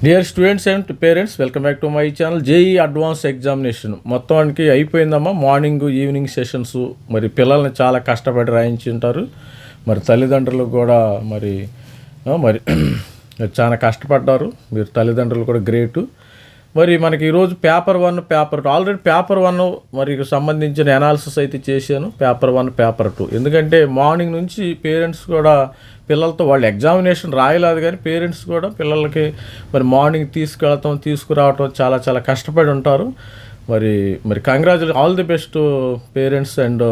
Dear students and parents, welcome back to my channel. JEE advance examination మొత్తానికి అయిపోయిందమ్మా. Morning evening sessions మరి పిల్లల్ని చాలా కష్టపడి రాయించి ఉంటారు. మరి తల్లిదండ్రులు కూడా మరి మరి చాలా కష్టపడ్డారు. మీరు తల్లిదండ్రులు కూడా గ్రేటు. మరి మనకి ఈరోజు పేపర్ 1 పేపర్ 2 ఆల్రెడీ పేపర్ 1 మరి సంబంధించిన అనాలిసిస్ అయితే చేశాను. పేపర్ 1 పేపర్ 2 ఎందుకంటే మార్నింగ్ నుంచి పేరెంట్స్ కూడా పిల్లలతో వాళ్ళు ఎగ్జామినేషన్ రాయలేదు, కానీ పేరెంట్స్ కూడా పిల్లలకి మరి మార్నింగ్ తీసుకురావటం చాలా చాలా కష్టపడి ఉంటారు. మరి మరి congratulation, all the best parents and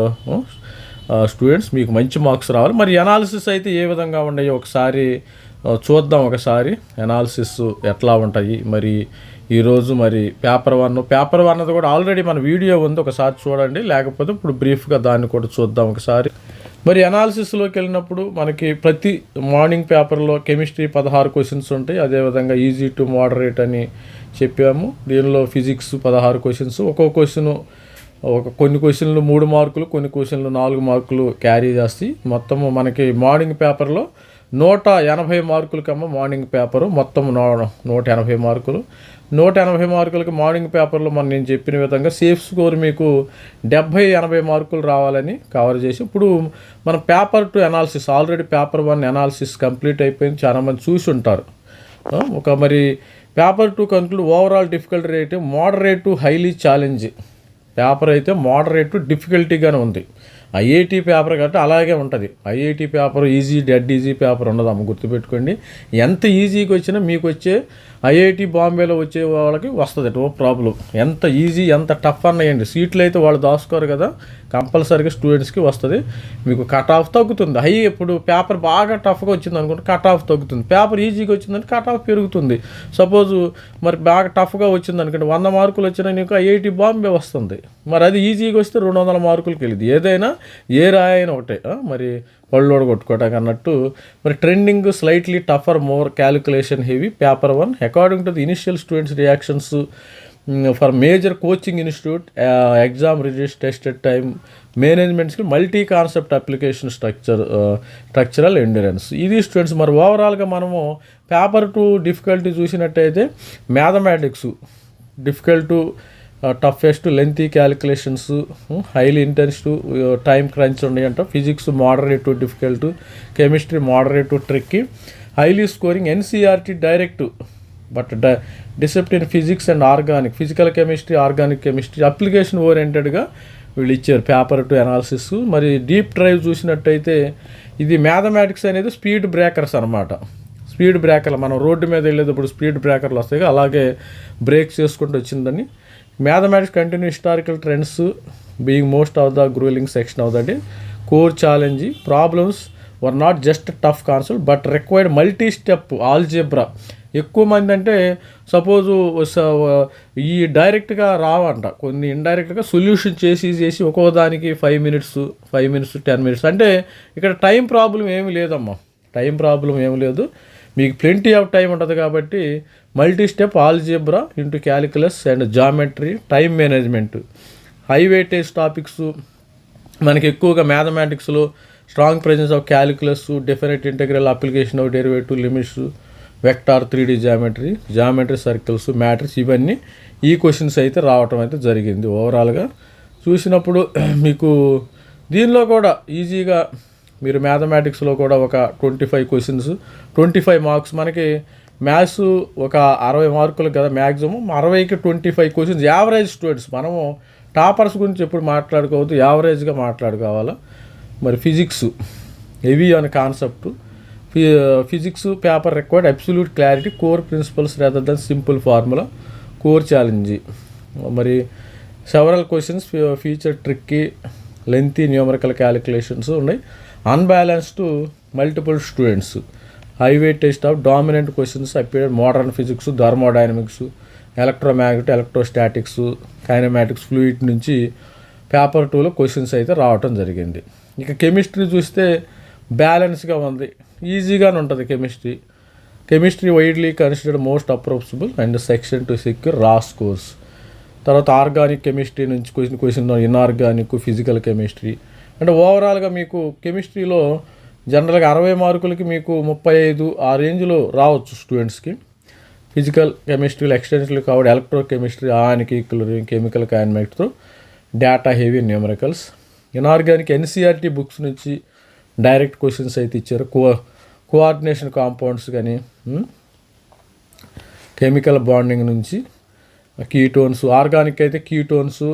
students. మీకు మంచి మార్క్స్ రావాలి. మరి అనాలిసిస్ అయితే ఏ విధంగా ఉన్నాయో ఒకసారి చూద్దాం. ఒకసారి అనాలిసిస్ ఎట్లా ఉంటాయి మరి ఈరోజు. మరి పేపర్ 1 కూడా ఆల్రెడీ మన వీడియో ఉంది, ఒకసారి చూడండి. లేకపోతే ఇప్పుడు బ్రీఫ్గా దాన్ని కూడా చూద్దాం ఒకసారి. మరి అనాలిసిస్లోకి వెళ్ళినప్పుడు మనకి ప్రతి మార్నింగ్ పేపర్లో కెమిస్ట్రీ 16 క్వశ్చన్స్ ఉంటాయి. అదేవిధంగా ఈజీ టు మోడరేట్ అని చెప్పాము. దీనిలో ఫిజిక్స్ 16 క్వశ్చన్స్. ఒక్కొక్క క్వశ్చన్ కొన్ని క్వశ్చన్లు 3 మార్కులు, కొన్ని క్వశ్చన్లు 4 మార్కులు క్యారీ చేస్తాయి. మొత్తము మనకి మార్నింగ్ పేపర్లో 180 మార్కులకమ్మ మార్నింగ్ పేపరు. మొత్తం 180 మార్కులు. 180 మార్కులకి మార్నింగ్ పేపర్లో నేను చెప్పిన విధంగా సేఫ్ స్కోర్ మీకు 70-80 మార్కులు రావాలని కవర్ చేసి, ఇప్పుడు మన paper 2 analysis already paper 1 analysis complete అయిపోయింది. చాలామంది చూసి ఉంటారు. మరి paper 2 conclude overall difficulty rate moderate to highly challenge. Paper అయితే మోడరేట్ డిఫికల్టీగానే ఉంది. ఐఐటి పేపర్ కాబట్టి అలాగే ఉంటుంది. IIT paper dead easy paper ఉండదమ్మ, గుర్తుపెట్టుకోండి. ఎంత ఈజీగా వచ్చినా మీకు వచ్చే ఐఐటి బాంబేలో వచ్చే వాళ్ళకి వస్తుంది, నో ప్రాబ్లం. ఎంత ఈజీ ఎంత టఫ్ అన్నాయండి, సీట్లు అయితే వాళ్ళు దాచుకోరు కదా, కంపల్సరీగా స్టూడెంట్స్కి వస్తుంది. మీకు కట్ ఆఫ్ తగ్గుతుంది. ఇప్పుడు పేపర్ బాగా టఫ్గా వచ్చింది అనుకుంటే కట్ ఆఫ్ తగ్గుతుంది. పేపర్ ఈజీగా వచ్చిందంటే కట్ ఆఫ్ పెరుగుతుంది. సపోజు మరి బాగా టఫ్గా వచ్చింది అనుకోండి, 100 మార్కులు వచ్చినా నీకు ఐఐటి బాంబే వస్తుంది. మరి అది ఈజీగా వస్తే 200 మార్కులకి వెళ్ళింది. ఏదైనా ఏ రాయైనా ఒకటే. మరి పళ్ళోడు కొట్టుకోవడానికి అన్నట్టు. మరి trending slightly tougher more calculation heavy paper 1 according to the initial students reactions for major coaching institute exam resist tested time మేనేజ్మెంట్స్కి multi concept application structural endurance. ఇది స్టూడెంట్స్. మరి ఓవరాల్గా మనము పేపర్ 2 డిఫికల్టీ చూసినట్టయితే mathematics difficult, toughest, lengthy calculations, highly intensive, time crunch ఉన్నాయంట. Physics moderate to difficult, chemistry moderate to tricky, highly scoring. NCERT direct but discipline physics and organic, physical chemistry, organic chemistry application ఓరియంటెడ్గా వీళ్ళు ఇచ్చారు paper 2 analysis. మరి deep drive చూసినట్టయితే ఇది mathematics అనేది speed breakers అనమాట. Speed బ్రేకర్లు మనం road మీద వెళ్ళేటప్పుడు స్పీడ్ బ్రేకర్లు వస్తాయి, అలాగే బ్రేక్ చేసుకుంటూ వచ్చిందని. Mathematics continue historical trends being most of the grueling section of the core challenge. Problems were not just tough concept but required multi step algebra. ఎక్కువ మంది అంటే సపోజు ఈ డైరెక్ట్గా రావంట, కొన్ని ఇండైరెక్ట్గా సొల్యూషన్ చేసి ఒక్కో దానికి 5 మినిట్స్ 10 మినిట్స్. అంటే ఇక్కడ టైం ప్రాబ్లం ఏమి లేదమ్మా, టైం ప్రాబ్లం ఏమి లేదు. మీకు ప్లెంటీ ఆఫ్ టైం ఉంటుంది కాబట్టి multi step algebra into calculus and geometry, time management, high weightage topics. మనకి ఎక్కువగా మ్యాథమెటిక్స్లో strong presence of calculus, definite integral, application of derivative, limits, vector, 3D geometry circles, matrix, ఇవన్నీ ఈ క్వశ్చన్స్ అయితే రావటం అయితే జరిగింది. ఓవరాల్గా చూసినప్పుడు మీకు దీనిలో కూడా ఈజీగా మీరు మ్యాథమెటిక్స్లో కూడా ఒక 25 క్వశ్చన్స్ 25 మార్క్స్. మనకి మ్యాథ్స్ ఒక 60 మార్కులు కదా మ్యాక్సిమం, 60కి 25 క్వశ్చన్స్. యావరేజ్ స్టూడెంట్స్, మనము టాపర్స్ గురించి ఎప్పుడు మాట్లాడుకోవద్దు, యావరేజ్గా మాట్లాడుకోవాలా. మరి ఫిజిక్స్ హెవీ అనే concept. Physics paper required absolute clarity, core principles rather than simple formula, core challenge. మరి several questions feature tricky, lengthy numerical calculations ఉన్నాయి. Unbalanced multiple students, high weightage of dominant questions appeared modern physics, thermodynamics, electromagnetic, electrostatics, kinematics, fluid నుంచి paper 2లో questions అయితే రావటం జరిగింది. ఇక chemistry చూస్తే బ్యాలెన్స్గా ఉంది, ఈజీగానే ఉంటుంది chemistry widely considered most approachable and section to secure రా స్కోర్స్. తర్వాత ఆర్గానిక్ కెమిస్ట్రీ నుంచి క్వశ్చన్ ఇన్ఆర్గానిక్, ఫిజికల్ కెమిస్ట్రీ. అంటే ఓవరాల్గా మీకు కెమిస్ట్రీలో జనరల్గా 60 మార్కులకి మీకు 35 ఆ రేంజ్లో రావచ్చు స్టూడెంట్స్కి. ఫిజికల్ కెమిస్ట్రీలో ఎక్స్టెన్షన్లు కాబట్టి ఎలక్ట్రోకెమిస్ట్రీ ఆనిక్ ఈక్విలిబ్రియం కెమికల్ కైనమాటిక్స్తో data heavy numericals. Inorganic NCERT books నుంచి డైరెక్ట్ క్వశ్చన్స్ అయితే ఇచ్చారు. కోఆర్డినేషన్ కాంపౌండ్స్ కానీ కెమికల్ బాండింగ్ నుంచి కీటోన్స్, ఆర్గానిక్ అయితే కీటోన్స్,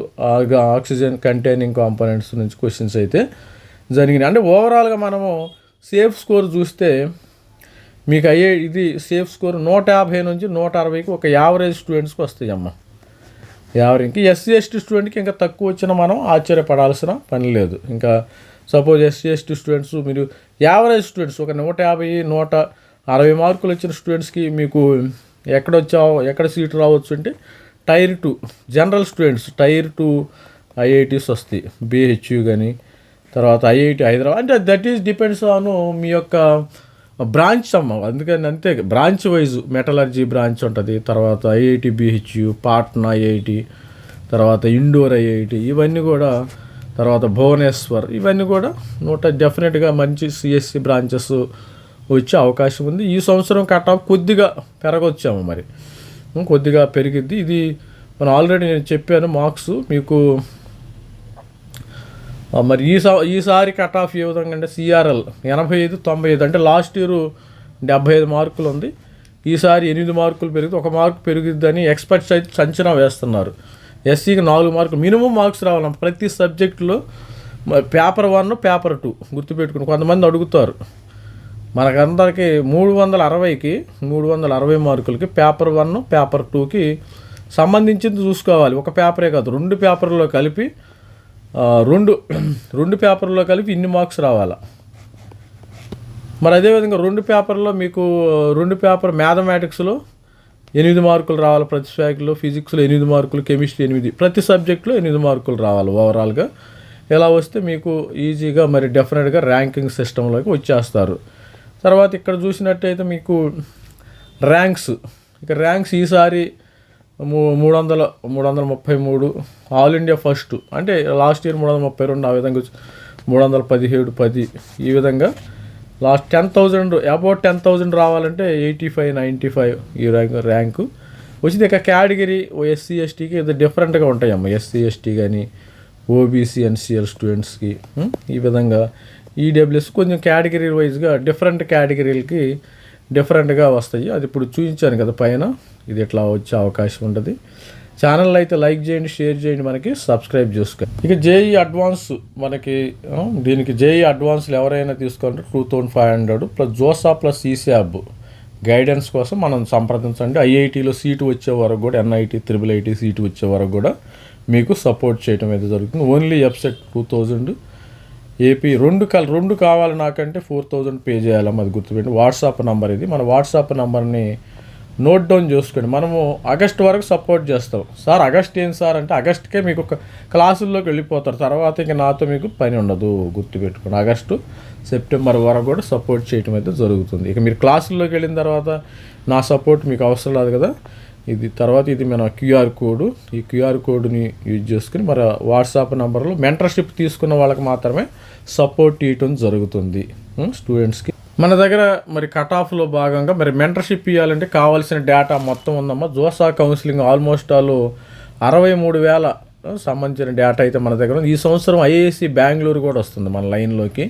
ఆక్సిజన్ కంటైనింగ్ కాంపోనెంట్స్ నుంచి క్వశ్చన్స్ అయితే జరిగినాయి. అంటే ఓవరాల్గా మనము సేఫ్ స్కోర్ చూస్తే మీకు ఇది సేఫ్ స్కోర్ 150 నుంచి 160కి ఒక యావరేజ్ స్టూడెంట్స్కి వస్తాయి అమ్మ. యావరేజ్కి ఎస్సీ ఎస్టీ స్టూడెంట్కి ఇంకా తక్కువ వచ్చినా మనం ఆశ్చర్యపడాల్సిన పని లేదు. ఇంకా సపోజ్ ఎస్సీ ఎస్టీ స్టూడెంట్స్ మీరు యావరేజ్ స్టూడెంట్స్ ఒక 150 160 మార్కులు వచ్చిన స్టూడెంట్స్కి మీకు ఎక్కడ సీట్ రావచ్చు అంటే tier 2 general students tier 2 IITs వస్తాయి, బిహెచ్యు కానీ, తర్వాత ఐఐటి హైదరాబాద్. అంటే దట్ ఈస్ డిపెండ్స్ ఆన్ మీ యొక్క బ్రాంచ్ అమ్మ. అందుకని అంతే బ్రాంచ్ వైజ్ మెటలర్జీ బ్రాంచ్ ఉంటుంది, తర్వాత ఐఐటి బిహెచ్యు, పాట్నా ఐఐటి, తర్వాత ఇండోర్ ఐఐటి, ఇవన్నీ కూడా, తర్వాత భువనేశ్వర్, ఇవన్నీ కూడా డెఫినెట్గా మంచి సిఎస్సి బ్రాంచెస్ వచ్చే అవకాశం ఉంది. ఈ సంవత్సరం కట్ ఆఫ్ కొద్దిగా పెరగొచ్చాము, మరి కొద్దిగా పెరిగిద్ది. ఇది మనం ఆల్రెడీ నేను చెప్పాను మార్క్స్ మీకు. మరి ఈసారి కట్ ఆఫ్ ఏ విధంగా అంటే సిఆర్ఎల్ 85 95, అంటే లాస్ట్ ఇయర్ 75 మార్కులు ఉంది, ఈసారి 8 మార్కులు పెరిగింది, 1 మార్కు పెరిగిద్దని ఎక్స్పర్ట్స్ అయితే అంచనా వేస్తున్నారు. ఎస్సీకి 4 మార్కులు మినిమం మార్క్స్ రావాలి ప్రతి సబ్జెక్టులో. పేపర్ 1 పేపర్ 2 గుర్తుపెట్టుకుని కొంతమంది అడుగుతారు. మనకందరికీ 360కి 360 మార్కులకి పేపర్ 1 పేపర్ 2కి సంబంధించింది చూసుకోవాలి. ఒక పేపరే కాదు, 2 పేపర్లో కలిపి రెండు పేపర్లో కలిపి ఇన్ని మార్క్స్ రావాలా. మరి అదేవిధంగా 2 పేపర్లో మీకు 2 పేపర్ మ్యాథమెటిక్స్లో 8 మార్కులు రావాలి ప్రతి సబ్జెక్టులో, ఫిజిక్స్లో 8 మార్కులు, కెమిస్ట్రీ 8, ప్రతి సబ్జెక్టులో 8 మార్కులు రావాలి ఓవరాల్గా. ఇలా వస్తే మీకు ఈజీగా మరి డెఫినెట్గా ర్యాంకింగ్ సిస్టంలోకి వచ్చేస్తారు. తర్వాత ఇక్కడ చూసినట్టయితే మీకు ర్యాంక్స్, ఇక ర్యాంక్స్ ఈసారి 333 ఆల్ ఇండియా ఫస్ట్, అంటే లాస్ట్ ఇయర్ 332, ఆ విధంగా 317 10, ఈ విధంగా లాస్ట్ 10,000 అబౌట్ 10,000 రావాలంటే 85 95 ఈ ర్యాంకు వచ్చింది. ఇక కేటగిరీ ఎస్సీ ఎస్టీకి ఇది డిఫరెంట్గా ఉంటాయమ్మ. ఎస్సీ ఎస్టీ కానీ ఓబీసీ ఎన్సీఎల్ స్టూడెంట్స్కి ఈ విధంగా, ఈడబ్ల్యూఎస్ కొంచెం కేటగిరీ వైజ్గా డిఫరెంట్ కేటగిరీలకి డిఫరెంట్గా వస్తాయి. అది ఇప్పుడు చూపించాను కదా పైన, ఇది ఇట్లా వచ్చే అవకాశం ఉంటుంది. ఛానల్ అయితే లైక్ చేయండి, షేర్ చేయండి, మనకి సబ్స్క్రైబ్ చేసుకోండి. ఇక జేఈ అడ్వాన్స్ మనకి దీనికి జేఈ అడ్వాన్స్లు ఎవరైనా తీసుకోవాలంటే 2500 ప్లస్ జోసా ప్లస్ ఈసీఆబ్ గైడెన్స్ కోసం మనం సంప్రదించండి. ఐఐటీలో సీటు వచ్చే వరకు కూడా, ఎన్ఐటీ IIIT సీటు వచ్చే వరకు కూడా మీకు సపోర్ట్ చేయడం అయితే జరుగుతుంది. ఓన్లీ వెబ్సైట్ 2000 ఏపీ 2 కావాలి నాకంటే 4000 పే చేయాలమ్మా, అది గుర్తుపెట్టి. వాట్సాప్ నెంబర్ ఇది, మన వాట్సాప్ నెంబర్ని నోట్ డౌన్ చేసుకోండి. మనము ఆగస్ట్ వరకు సపోర్ట్ చేస్తాం. సార్ ఆగస్ట్ ఏం సార్ అంటే, ఆగస్ట్కే మీకు క్లాసుల్లోకి వెళ్ళిపోతారు, తర్వాత ఇంక నాతో మీకు పని ఉండదు, గుర్తుపెట్టుకోండి. ఆగస్టు సెప్టెంబర్ వరకు కూడా సపోర్ట్ చేయడం అయితే జరుగుతుంది. ఇక మీరు క్లాసుల్లోకి వెళ్ళిన తర్వాత నా సపోర్ట్ మీకు అవసరం లేదు కదా. ఇది తర్వాత ఇది మన క్యూఆర్ కోడ్, ఈ క్యూఆర్ కోడ్ని యూజ్ చేసుకుని మరి వాట్సాప్ నెంబర్లో మెంటర్షిప్ తీసుకున్న వాళ్ళకి మాత్రమే సపోర్ట్ ఇవ్వటం జరుగుతుంది స్టూడెంట్స్కి. మన దగ్గర మరి కట్ ఆఫ్లో భాగంగా మరి మెంటర్షిప్ ఇవ్వాలంటే కావాల్సిన డేటా మొత్తం ఉందమ్మా. జోసా కౌన్సిలింగ్ ఆల్మోస్ట్ ఆల్ 63,000 సంబంధించిన డేటా అయితే మన దగ్గర ఉంది. ఈ సంవత్సరం ఐఐఎస్సి బెంగళూరు కూడా వస్తుంది మన లైన్లోకి.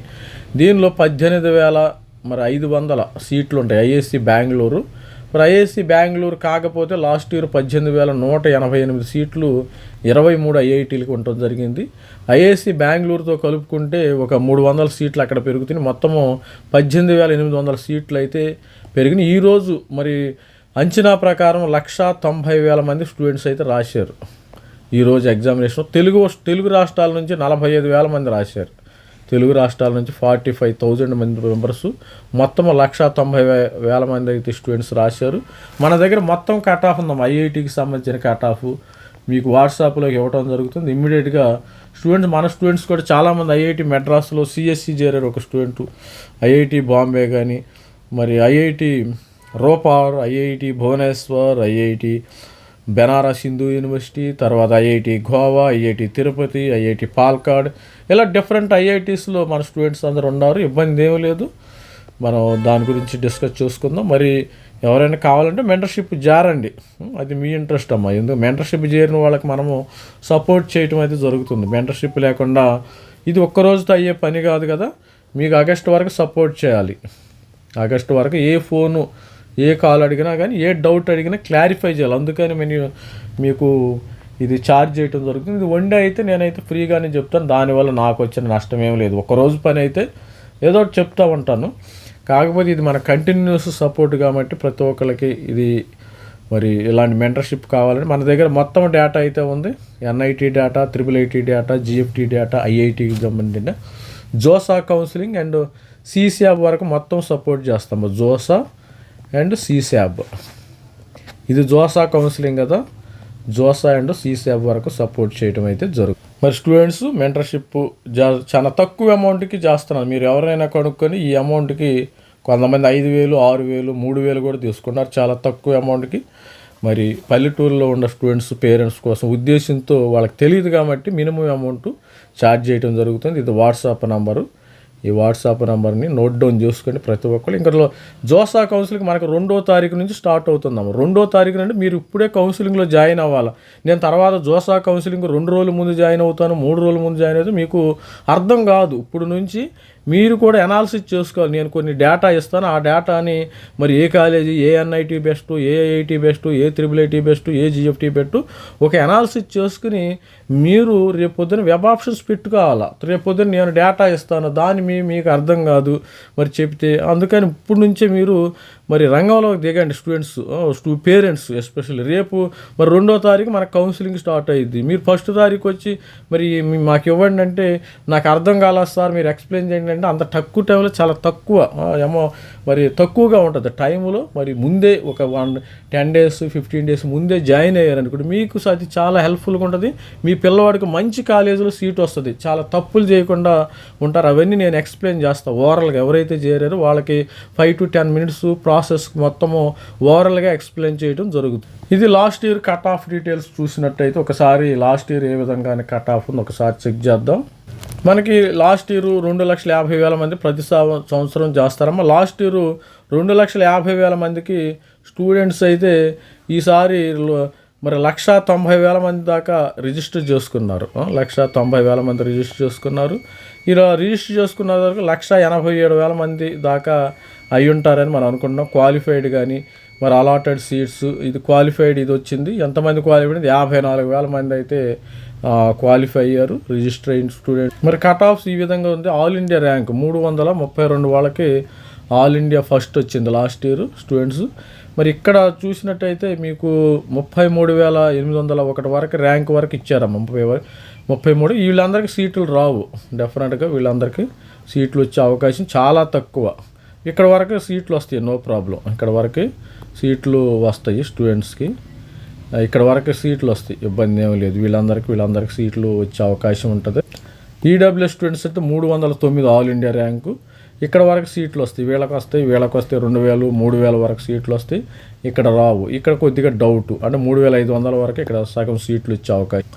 దీనిలో 18,500 సీట్లు ఉంటాయి ఐఐఎస్సి బెంగళూరు. మరి ఐఐఎస్సి బెంగళూరు కాకపోతే లాస్ట్ ఇయర్ 18,188 సీట్లు 23 ఐఐటీలకు ఉండటం జరిగింది. ఐఐఎస్సి బెంగళూరుతో కలుపుకుంటే ఒక 300 సీట్లు అక్కడ పెరుగుతున్నాయి. మొత్తము 18,800 సీట్లు అయితే పెరిగినాయి. ఈరోజు మరి అంచనా ప్రకారం 190,000 మంది స్టూడెంట్స్ అయితే రాశారు ఈరోజు ఎగ్జామినేషన్. తెలుగు రాష్ట్రాల నుంచి 45,000 మంది రాశారు. తెలుగు రాష్ట్రాల నుంచి 45,000 మంది మెంబర్స్, మొత్తం 190,000 మంది అయితే స్టూడెంట్స్ రాశారు. మన దగ్గర మొత్తం కట్ ఆఫ్ ఉందాం, ఐఐటీకి సంబంధించిన కట్ ఆఫ్ మీకు వాట్సాప్లోకి ఇవ్వడం జరుగుతుంది. ఇమ్మీడియట్గా మన స్టూడెంట్స్ కూడా చాలామంది ఐఐటి మెడ్రాస్లో సిఎస్సి చేరారు. ఒక స్టూడెంట్ ఐఐటి బాంబే కానీ, మరి IIT Ropar, IIT Bhubaneswar, IIT Banaras Hindu university, తర్వాత IIT Goa, IIT Tirupati, IIT Palakkad, ఇలా డిఫరెంట్ ఐఐటీస్లో మన స్టూడెంట్స్ అందరూ ఉన్నారు. ఇబ్బంది ఏమీ లేదు, మనం దాని గురించి డిస్కస్ చేసుకుందాం. మరి ఎవరైనా కావాలంటే మెంటర్షిప్ జారండి, అది మీ ఇంట్రెస్ట్ అమ్మా. ఎందుకు మెంటర్షిప్ చేరిన వాళ్ళకి మనము సపోర్ట్ చేయటం అయితే జరుగుతుంది. మెంటర్షిప్ లేకుండా ఇది ఒక్కరోజుతో అయ్యే పని కాదు కదా. మీకు ఆగస్టు వరకు సపోర్ట్ చేయాలి. ఆగస్టు వరకు ఏ ఫోను ఏ కాల్ అడిగినా కానీ ఏ డౌట్ అడిగినా క్లారిఫై చేయాలి. అందుకని మీకు ఇది ఛార్జ్ చేయడం జరుగుతుంది. ఇది వన్ డే అయితే నేనైతే ఫ్రీగానే చెప్తాను. దానివల్ల నాకు వచ్చిన నష్టం ఏం లేదు. ఒకరోజు పని అయితే ఏదో ఒకటి చెప్తూ ఉంటాను. కాకపోతే ఇది మన కంటిన్యూస్ సపోర్ట్ కాబట్టి ప్రతి ఒక్కరికి ఇది మరి ఇలాంటి మెంటర్షిప్ కావాలంటే మన దగ్గర మొత్తం డేటా అయితే ఉంది. NIT data, IIIT data, GFT data, IITకి సంబంధించిన జోసా కౌన్సిలింగ్ అండ్ CSAB వరకు మొత్తం సపోర్ట్ చేస్తాము. జోసా అండ్ CSAB, ఇది జోసా కౌన్సిలింగ్ కదా. జోసా అండ్ CSAB వరకు సపోర్ట్ చేయడం అయితే జరుగుతుంది. మరి స్టూడెంట్స్ మెంటర్షిప్ చాలా తక్కువ అమౌంట్కి చేస్తున్నారు. మీరు ఎవరైనా కనుక్కొని ఈ అమౌంట్కి కొంతమంది 5,000, 6,000, 3,000 కూడా తీసుకున్నారు చాలా తక్కువ అమౌంట్కి. మరి పల్లెటూరులో ఉన్న స్టూడెంట్స్ పేరెంట్స్ కోసం ఉద్దేశంతో వాళ్ళకి తెలియదు కాబట్టి మినిమం అమౌంట్ ఛార్జ్ చేయడం జరుగుతుంది. ఇది వాట్సాప్ నంబరు. ఈ వాట్సాప్ నెంబర్ని నోట్ డౌన్ చేసుకొని ప్రతి ఒక్కరు. ఇంకా జోసా కౌన్సిలింగ్ మనకు 2వ తారీఖు నుంచి స్టార్ట్ అవుతుందాము. 2వ తారీఖు నుండి మీరు ఇప్పుడే కౌన్సిలింగ్లో జాయిన్ అవ్వాలి. నేను తర్వాత జోసా కౌన్సిలింగ్ 2 రోజుల ముందు జాయిన్ అవుతాను, 3 రోజుల ముందు జాయిన్ అవుతాను, మీకు అర్థం కాదు. ఇప్పుడు నుంచి మీరు కూడా అనాలిసిస్ చేసుకోవాలి. నేను కొన్ని డేటా ఇస్తాను, ఆ డేటాని మరి ఏ కాలేజీ, ఏ NIT బెస్ట్, ఏ IIT బెస్ట్, ఏ IIIT బెస్ట్, ఏ GFT బెస్ట్ ఒక అనాలిసిస్ చేసుకుని మీరు రేపు పొద్దున వెబ్ ఆప్షన్స్ పెట్టుకోవాలా. రేపు పొద్దున నేను డేటా ఇస్తాను, దాన్ని మీకు అర్థం కాదు మరి చెప్తే. అందుకని ఇప్పుడు నుంచే మీరు మరి రంగంలోకి దిగండి స్టూడెంట్స్, పేరెంట్స్ ఎస్పెషల్లీ. రేపు మరి 2వ తారీఖు మనకు కౌన్సిలింగ్ స్టార్ట్ అయ్యిద్ది. మీరు 1వ తారీఖు వచ్చి మరి మాకు ఇవ్వండి అంటే నాకు అర్థం కాలేదు సార్ మీరు ఎక్స్ప్లెయిన్ చేయండి అంటే అంత తక్కువ టైంలో చాలా తక్కువ మరి తక్కువగా ఉంటుంది టైంలో. మరి ముందే ఒక 10 days 15 days ముందే జాయిన్ అయ్యారనుకోండి మీకు అది చాలా హెల్ప్ఫుల్గా ఉంటుంది. మీ పిల్లవాడికి మంచి కాలేజీలో సీట్ వస్తుంది, చాలా తప్పులు చేయకుండా ఉంటారు. అవన్నీ నేను ఎక్స్ప్లెయిన్ చేస్తాను ఓవరాల్గా. ఎవరైతే చేరారో వాళ్ళకి 5 to 10 minutes ప్రాసెస్ మొత్తము ఓవరాల్గా ఎక్స్ప్లెయిన్ చేయడం జరుగుతుంది. ఇది last year cut off details చూసినట్టయితే ఒకసారి లాస్ట్ ఇయర్ ఏ విధంగా కట్ ఆఫ్ ఉంది ఒకసారి చెక్ చేద్దాం. మనకి లాస్ట్ ఇయర్ 2,50,000 మంది ప్రతి సంవత్సరం చేస్తారమ్మా. లాస్ట్ ఇయర్ 2,50,000 మందికి స్టూడెంట్స్ అయితే ఈసారి మరి 1,90,000 మంది దాకా రిజిస్టర్ చేసుకున్నారు. 1,90,000 మంది రిజిస్టర్ చేసుకున్నారు. ఇలా రిజిస్టర్ చేసుకున్న వరకు 1,87,000 మంది దాకా అయి ఉంటారని మనం అనుకుంటున్నాం. క్వాలిఫైడ్ కానీ మరి అలాటెడ్ సీట్స్ ఇది క్వాలిఫైడ్ ఇది వచ్చింది. ఎంతమంది క్వాలిఫైడ్ 54,000 మంది అయితే క్వాలిఫై అయ్యారు రిజిస్టర్ అయిన స్టూడెంట్స్. మరి కట్ ఆఫ్స్ ఈ విధంగా ఉంది. ఆల్ ఇండియా ర్యాంక్ 332 వాళ్ళకి ఆల్ ఇండియా ఫస్ట్ వచ్చింది లాస్ట్ ఇయర్ స్టూడెంట్స్. మరి ఇక్కడ చూసినట్టయితే మీకు 33,801 వరకు ర్యాంక్ వరకు ఇచ్చారమ్మ. 33 వీళ్ళందరికీ సీట్లు రావు. డెఫినెట్గా వీళ్ళందరికీ సీట్లు వచ్చే అవకాశం చాలా తక్కువ. ఇక్కడ వరకు సీట్లు వస్తాయి, నో ప్రాబ్లం. ఇక్కడ వరకు సీట్లు వస్తాయి స్టూడెంట్స్కి, ఇక్కడ వరకు సీట్లు వస్తాయి, ఇబ్బంది ఏమీ లేదు. వీళ్ళందరికీ సీట్లు వచ్చే అవకాశం ఉంటుంది. ఈడబ్ల్యూఎస్ స్టూడెంట్స్ అయితే 309 ఆల్ ఇండియా ర్యాంకు. ఇక్కడ వరకు సీట్లు వస్తాయి, వీళ్ళకి వస్తాయి 2,000, 3,000 వరకు సీట్లు వస్తాయి. ఇక్కడ రావు. ఇక్కడ కొద్దిగా డౌట్ అంటే 3,500 వరకు ఇక్కడ సగం సీట్లు ఇచ్చే అవకాశం.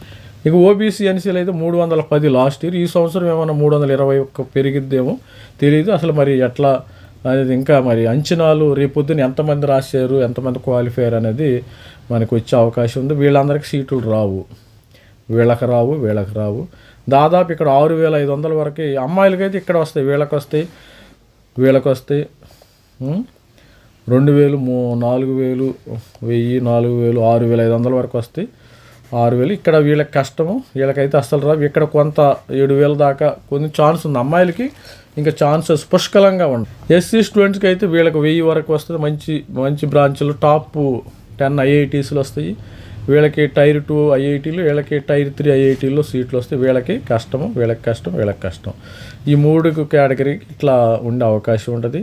ఇక ఓబీసీ ఎన్సీలు అయితే 310 లాస్ట్ ఇయర్. ఈ సంవత్సరం ఏమైనా 321 పెరిగిద్దేమో తెలియదు. అసలు మరి ఎట్లా అనేది ఇంకా మరి అంచనాలు రేపొద్దున ఎంతమంది రాశారు, ఎంతమంది క్వాలిఫైయర్ అనేది మనకు వచ్చే అవకాశం ఉంది. వీళ్ళందరికీ సీట్లు రావు, వీళ్ళకి రావు. దాదాపు ఇక్కడ 6,500 వరకు అమ్మాయిలకైతే ఇక్కడ వస్తాయి, వీళ్ళకి వస్తాయి 2,000, 4,000, 1000, 4,000, 6,500 వరకు వస్తాయి. 6,000 ఇక్కడ వీళ్ళకి కష్టము, వీళ్ళకైతే అస్సలు రావు. ఇక్కడ కొంత 7,000 దాకా కొన్ని ఛాన్స్ ఉంది. అమ్మాయిలకి ఇంకా ఛాన్సెస్ పుష్కలంగా ఉంటాయి. ఎస్సీ స్టూడెంట్స్కి అయితే వీళ్ళకి 1000 వరకు వస్తుంది. మంచి బ్రాంచ్లు టాప్ 10 IITsలు వస్తాయి. వీళ్ళకి Tier 2 IITలు, వీళ్ళకి Tier 3 IITల్లో సీట్లు వస్తాయి. వీళ్ళకి కష్టం. ఈ 3 కేటగిరీకి ఇట్లా ఉండే అవకాశం ఉంటుంది.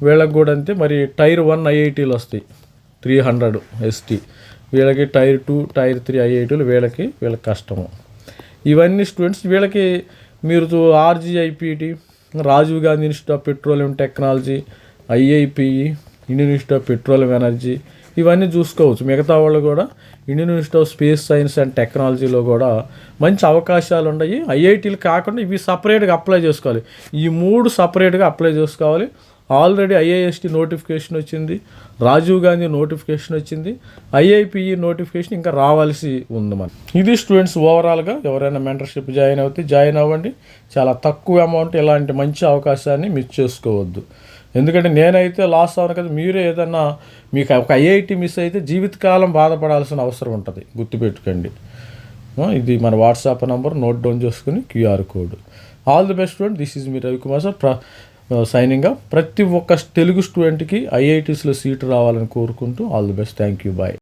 వీళ్ళకి కూడా అంతే. మరి Tier 1 IITలు వస్తాయి 300 ST. వీళ్ళకి Tier 2 Tier 3 IITలు వీళ్ళకి కష్టము. ఇవన్నీ స్టూడెంట్స్ వీళ్ళకి మీరు RGIPT, Rajiv Gandhi institute of petroleum technology, IIPE, Indian institute of petroleum energy ఇవన్నీ చూసుకోవచ్చు. మిగతా వాళ్ళు కూడా Indian institute of space science and టెక్నాలజీలో కూడా మంచి అవకాశాలు ఉన్నాయి. IITలు కాకుండా ఇవి సపరేట్గా అప్లై చేసుకోవాలి. ఈ 3 సపరేట్గా అప్లై చేసుకోవాలి. ఆల్రెడీ ఐఐఎస్టి నోటిఫికేషన్ వచ్చింది, రాజీవ్ గాంధీ నోటిఫికేషన్ వచ్చింది, ఐఐపిఈ నోటిఫికేషన్ ఇంకా రావాల్సి ఉంది మన. ఇది స్టూడెంట్స్ ఓవరాల్గా ఎవరైనా మెంటర్షిప్ జాయిన్ అవ్వండి. చాలా తక్కువ అమౌంట్, ఇలాంటి మంచి అవకాశాన్ని మిస్ చేసుకోవద్దు. ఎందుకంటే నేనైతే లాస్ అవ్వను కదా, మీరే ఏదన్నా మీకు ఒక ఐఐటి మిస్ అయితే జీవితకాలం బాధపడాల్సిన అవసరం ఉంటుంది, గుర్తుపెట్టుకోండి. ఇది మన వాట్సాప్ నంబర్ నోట్ డౌన్ చేసుకుని QR code. All the best student. This is me Ravikumar sir signing up. ప్రతి ఒక్క తెలుగు స్టూడెంట్కి ఐఐటీస్లో సీటు రావాలని కోరుకుంటూ all the best. Thank you. Bye.